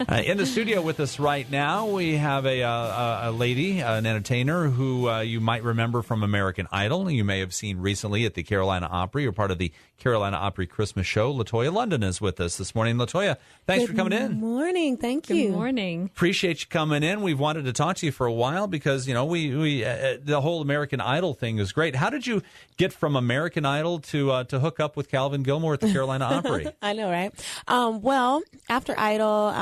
In the studio with us right now, we have a lady, an entertainer who you might remember from American Idol. You may have seen recently at the Carolina Opry or part of the Carolina Opry Christmas show. LaToyaLondon is with us this morning. LaToya, thanks for coming in. Good morning. Thank you. Good morning. Appreciate you coming in. We've wanted to talk to you for a while because, you know, we the whole American Idol thing is great. How did you get from American Idol to hook up with Calvin Gilmore at the Carolina Opry? I know, right? Well, after Idol,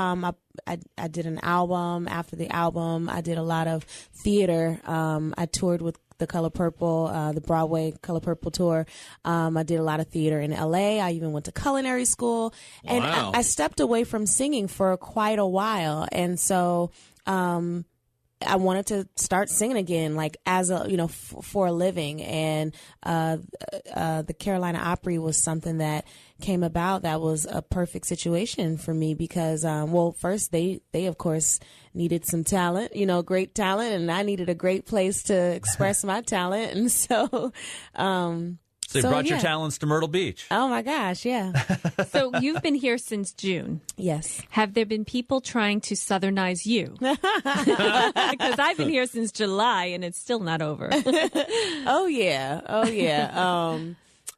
I did an album. After the album, I did a lot of theater. I toured with the Color Purple, the Broadway Color Purple tour. I did a lot of theater in LA. I even went to culinary school. And Wow. I stepped away from singing for quite a while. And so I wanted to start singing again, like as a, you know, for a living. And the Carolina Opry was something that came about that was a perfect situation for me because, well, first they of course needed some talent, you know, great talent, and I needed a great place to express my talent. And so, So you brought your talents to Myrtle Beach. Oh my gosh, yeah. So you've been here since June. Yes. Have there been people trying to southernize you? Because I've been here since July and it's still not over. Oh yeah.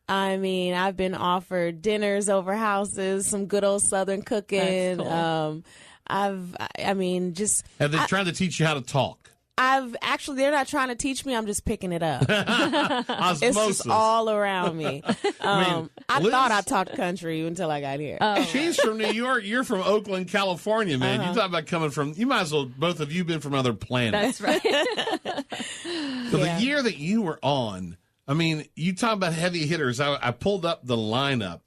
I mean, I've been offered dinners over houses, some good old Southern cooking. That's cool. Just Have they tried to teach you how to talk? they're not trying to teach me. I'm just picking it up. Osmosis. It's just all around me. I Liz- thought I talked country until I got here. She's from New York. You're from Oakland, California, man. You talk about coming from, you might as well, both of you been from other planets. That's right. So the year that you were on, I mean, you talk about heavy hitters. I pulled up the lineup.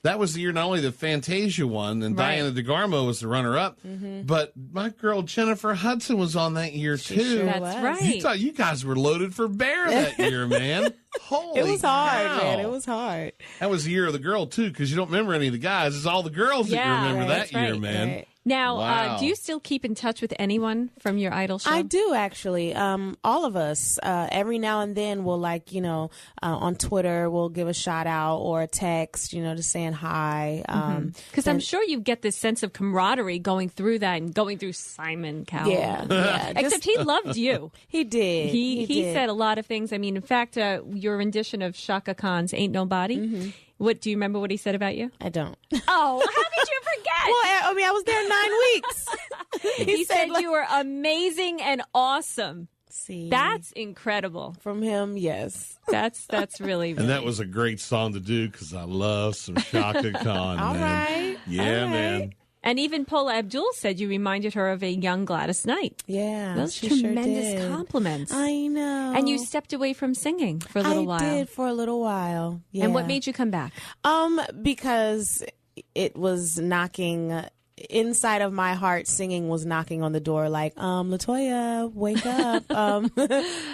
That was the year not only the Fantasia won, and Right. Diana DeGarmo was the runner-up, but my girl Jennifer Hudson was on that year, too. sure That's was. right. You thought you guys were loaded for bear that year, man. Holy It was hard, cow. man. It was hard. That was the year of the girl, too, because you don't remember any of the guys. It's all the girls that you Yeah, remember right, that year, right, man. right. Now, Wow. do you still keep in touch with anyone from your Idol show? I do actually. All of us. Every now and then we'll on Twitter we'll give a shout out or a text, just saying hi. Because I'm sure you get this sense of camaraderie going through that and going through Simon Cowell. Yeah. Except he loved you. He did. He did. said a lot of things. I mean, in fact, your rendition of Shaka Khan's "Ain't Nobody." What do you remember? What he said about you? I don't. Oh, how did you forget? Well, I was there 9 weeks. he said you were amazing and awesome. See, That's incredible. from him. Yes. That's really. And that was a great song to do because I love some Shaka Khan, All man. right. Yeah, All right. man. And even Paula Abdul said you reminded her of a young Gladys Knight. Yeah. Those she sure tremendous did. compliments. I know. And you stepped away from singing for a little while. I did for a little while. Yeah. And what made you come back? Because it was knocking inside of my heart. Singing was knocking on the door, like, LaToya, wake up.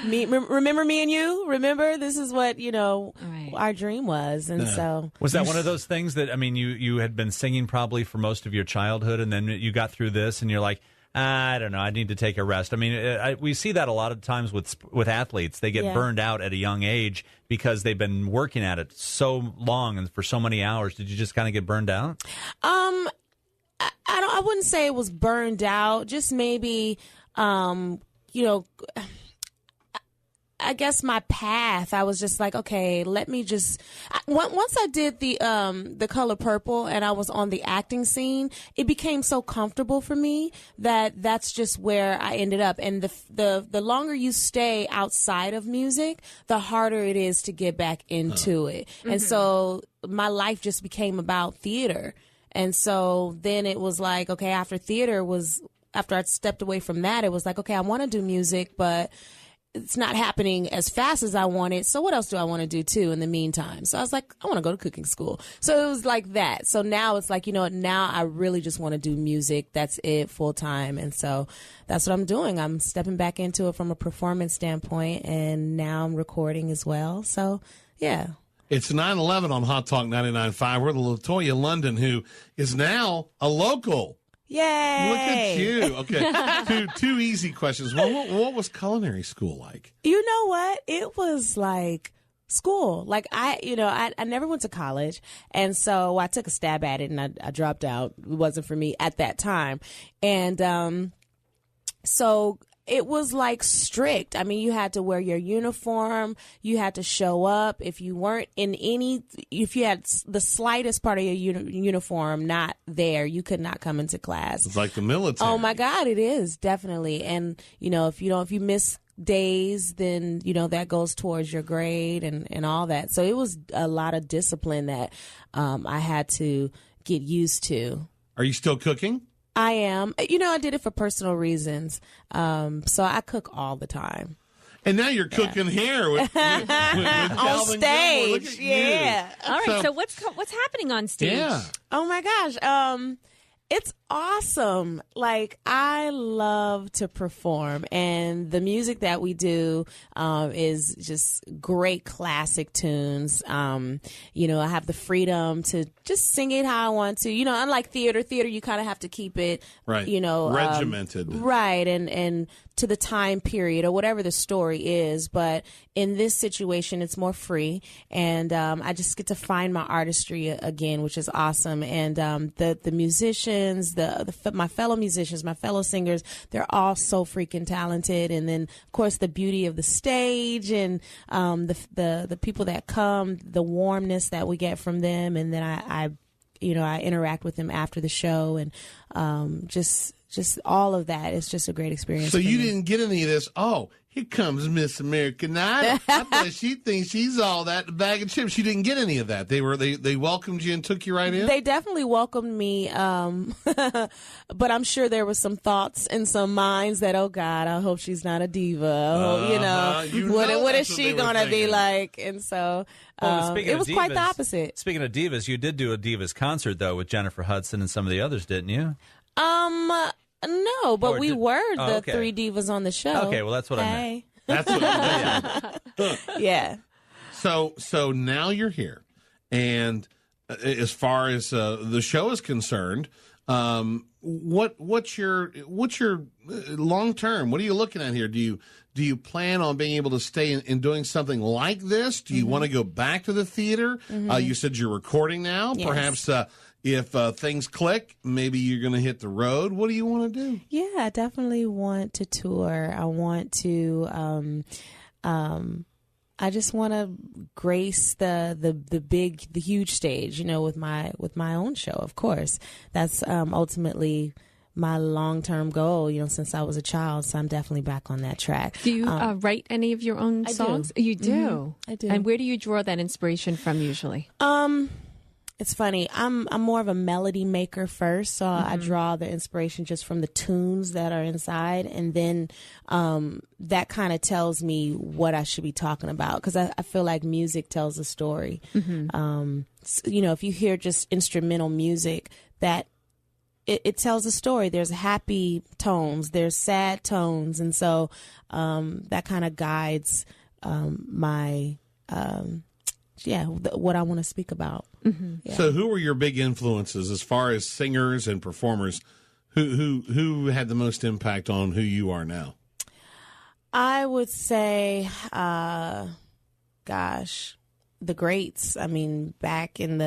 Remember me and you? Remember, this is what Right. our dream was, and so Was that one of those things that, I mean, you had been singing probably for most of your childhood, and then you got through this, and you're like, I don't know, I need to take a rest. I mean, we see that a lot of times with athletes. They get Yeah. burned out at a young age because they've been working at it so long and for so many hours. Did you just kind of get burned out? I wouldn't say it was burned out. Just maybe, I guess my path. I was just like, okay, let me just. Once I did the Color Purple and I was on the acting scene, it became so comfortable for me that that's just where I ended up. And the longer you stay outside of music, the harder it is to get back into it. And so my life just became about theater. And so then it was like, okay, after I stepped away from that, it was like, okay, I want to do music, but it's not happening as fast as I wanted. So what else do I want to do too in the meantime? So I was like, I want to go to cooking school. So it was like that. So now it's like, now I really just want to do music. That's it, full time. And so that's what I'm doing. I'm stepping back into it from a performance standpoint, and now I'm recording as well. So yeah. It's 9/11 on Hot Talk 99.5. We're the LaToyaLondon, who is now a local. Yay! Look at you. Okay, two easy questions. What was culinary school like? You know what? It was like school. Like I never went to college, and so I took a stab at it and I dropped out. It wasn't for me at that time. And so it was like strict. I mean, you had to wear your uniform, you had to show up. If you weren't if you had the slightest part of your uniform not there, you could not come into class. It's like the military. Oh my God, it is, definitely. And if you miss days, then that goes towards your grade and all that. So it was a lot of discipline that I had to get used to. Are you still cooking? I am. I did it for personal reasons. So I cook all the time. And now you're cooking here with on stage. Yeah. All right. So what's happening on stage? Yeah. Oh my gosh. It's awesome. Like, I love to perform, and the music that we do is just great classic tunes. I have the freedom to just sing it how I want to. Unlike theater, you kind of have to keep it, right. Regimented. Right. And to the time period or whatever the story is. But in this situation, it's more free. And I just get to find my artistry again, which is awesome. And the musicians, my fellow musicians, my fellow singers, they're all so freaking talented. And then, of course, the beauty of the stage and the people that come, the warmness that we get from them. And then I interact with them after the show, and just all of that. It's just a great experience. So you didn't get any of this. Oh, here comes Miss American Idol. I bet she thinks she's all that in a bag of chips. You didn't get any of that. They welcomed you and took you right in. They definitely welcomed me. But I'm sure there was some thoughts in some minds that, oh God, I hope she's not a diva. What is she gonna be like? And so it was quite the opposite. Speaking of divas, you did do a divas concert though with Jennifer Hudson and some of the others, didn't you? No, but we were the three divas on the show. Okay, well, that's what I meant. That's what Yeah. So now you're here, and as far as the show is concerned, what's your long term? What are you looking at here? Do you plan on being able to stay in doing something like this? Do you want to go back to the theater? You said you're recording now. Yes. Perhaps if things click, maybe you're going to hit the road. What do you want to do? Yeah, I definitely want to tour. I want to. I just want to grace the huge stage, with my own show. Of course, that's ultimately my long-term goal, since I was a child. So I'm definitely back on that track. Do you write any of your own songs? Do. You do? Mm-hmm. I do. And where do you draw that inspiration from usually? It's funny. I'm more of a melody maker first, so I draw the inspiration just from the tunes that are inside, and then that kind of tells me what I should be talking about, because I feel like music tells a story. If you hear just instrumental music, that it tells a story. There's happy tones, there's sad tones, and so that kind of guides my what I want to speak about. Yeah. So who were your big influences as far as singers and performers? Who had the most impact on who you are now? I would say, the greats. I mean, back in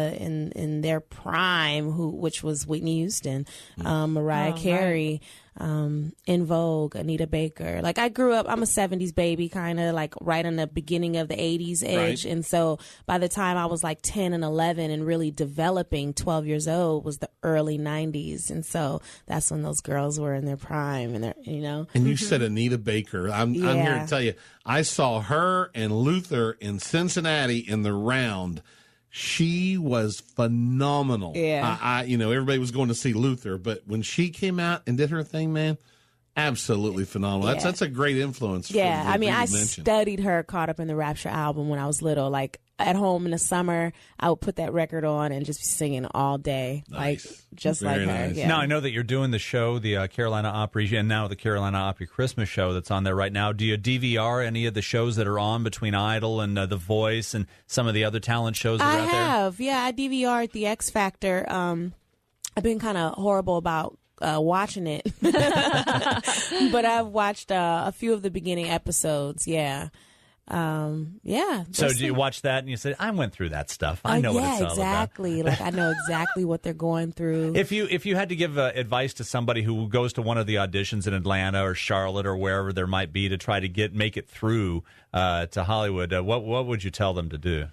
their prime, which was Whitney Houston, Mariah Carey, In Vogue, Anita Baker. Like, I grew up, I'm a 70s baby, kind of like right in the beginning of the 80s age. Right. And so by the time I was like 10 and 11 and really developing, 12 years old, was the early 90s. And so that's when those girls were in their prime, and And you said Anita Baker. I'm here to tell you, I saw her and Luther in Cincinnati in the round. She was phenomenal. Yeah. Everybody was going to see Luther, but when she came out and did her thing, man, absolutely phenomenal. Yeah. That's a great influence. Yeah. I studied her Caught Up in the Rapture album when I was little. Like, at home in the summer, I would put that record on and just be singing all day. Nice. Like, just Very like her. nice. Yeah. Now, I know that you're doing the show, the Carolina Opry, and now the Carolina Opry Christmas show that's on there right now. Do you DVR any of the shows that are on between Idol and The Voice and some of the other talent shows that are out there? I have. Yeah, I DVR'd the X Factor. I've been kind of horrible about watching it. But I've watched a few of the beginning episodes, yeah. Yeah. So do you watch that and you say, I went through that stuff. I know what it's all exactly. about. Like I know exactly what they're going through. If you had to give advice to somebody who goes to one of the auditions in Atlanta or Charlotte or wherever there might be to try to make it through to Hollywood, what would you tell them to do?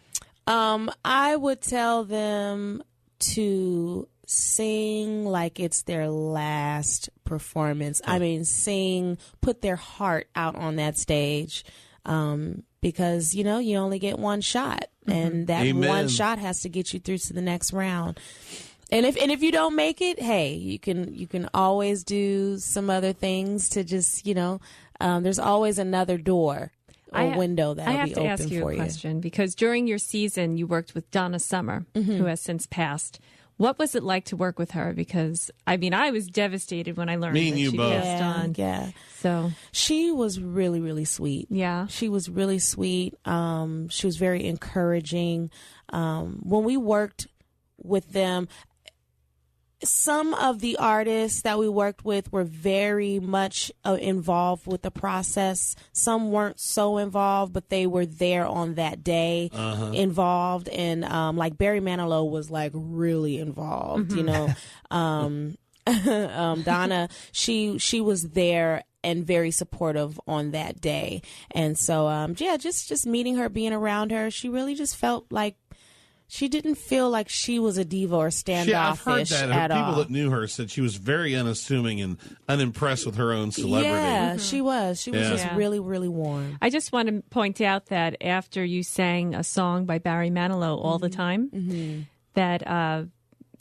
I would tell them to sing like it's their last performance. I mean, put their heart out on that stage. Because, you only get one shot, and that one shot has to get you through to the next round. And if you don't make it, hey, you can always do some other things to just, there's always another door or window that'll be open for you. I have to ask you a question, because during your season, you worked with Donna Summer, who has since passed. What was it like to work with her? Because, I was devastated when I learned that she passed on. Yeah. So she was really, really sweet. Yeah. She was really sweet. She was very encouraging. When we worked with them, some of the artists that we worked with were very much involved with the process. Some weren't so involved, but they were there on that day involved. And like Barry Manilow was like really involved, Donna, she was there and very supportive on that day. And so, just meeting her, being around her, she really just felt like she didn't feel like she was a diva or standoffish I've heard that. at all. People that knew her said she was very unassuming and unimpressed with her own celebrity. Yeah, she was. She was just really, really warm. I just want to point out that after you sang a song by Barry Manilow all the time, that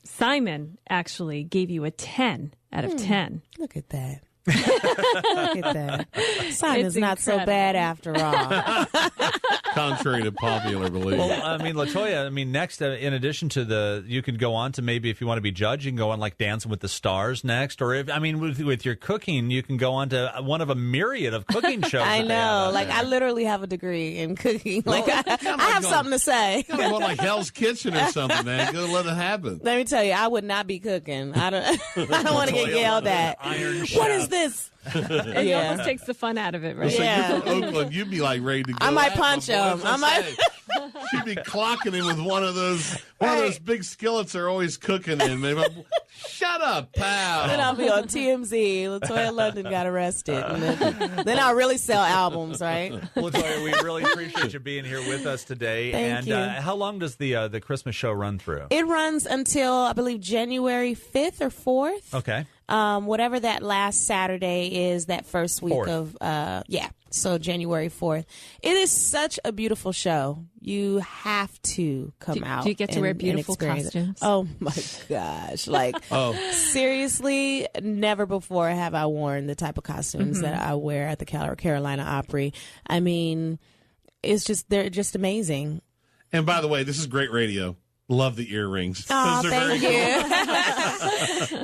Simon actually gave you a 10 out of 10. Look at that. Look at that. Simon's not so bad after all. Contrary to popular belief. Well, LaToya, next, in addition to you can go on to maybe if you want to be judged, you can go on like Dancing with the Stars next. Or, with your cooking, you can go on to one of a myriad of cooking shows. I know. Like, I literally have a degree in cooking. Like, I have something to say. You gotta go like Hell's Kitchen or something, man. Go let it happen. Let me tell you, I would not be cooking. I don't want to get yelled at. What is this? It almost takes the fun out of it, right? So you're from Oakland, you'd be like ready to go. I might punch him. She'd be clocking him with one of those big skillets they're always cooking in. Maybe shut up, pal. Then I'll be on TMZ. LaToyaLondon got arrested. And then I'll really sell albums, right? LaToya, we really appreciate you being here with us today. Thank you. How long does the Christmas show run through? It runs until, I believe, January 5th or 4th. Okay. Whatever that last Saturday is, that first week 4th. of, so January 4th. It is such a beautiful show. You have to come out. Do you get to wear beautiful costumes? Oh my gosh. Like, seriously, never before have I worn the type of costumes that I wear at the Carolina Opry. They're just amazing. And by the way, this is great radio. Love the earrings. Oh, thank you.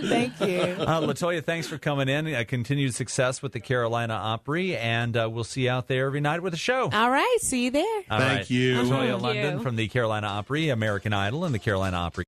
Thank you. LaToya, thanks for coming in. Continued success with the Carolina Opry, and we'll see you out there every night with a show. All right. See you there. All Thank right. you. LaToya London from the Carolina Opry, American Idol, and the Carolina Opry.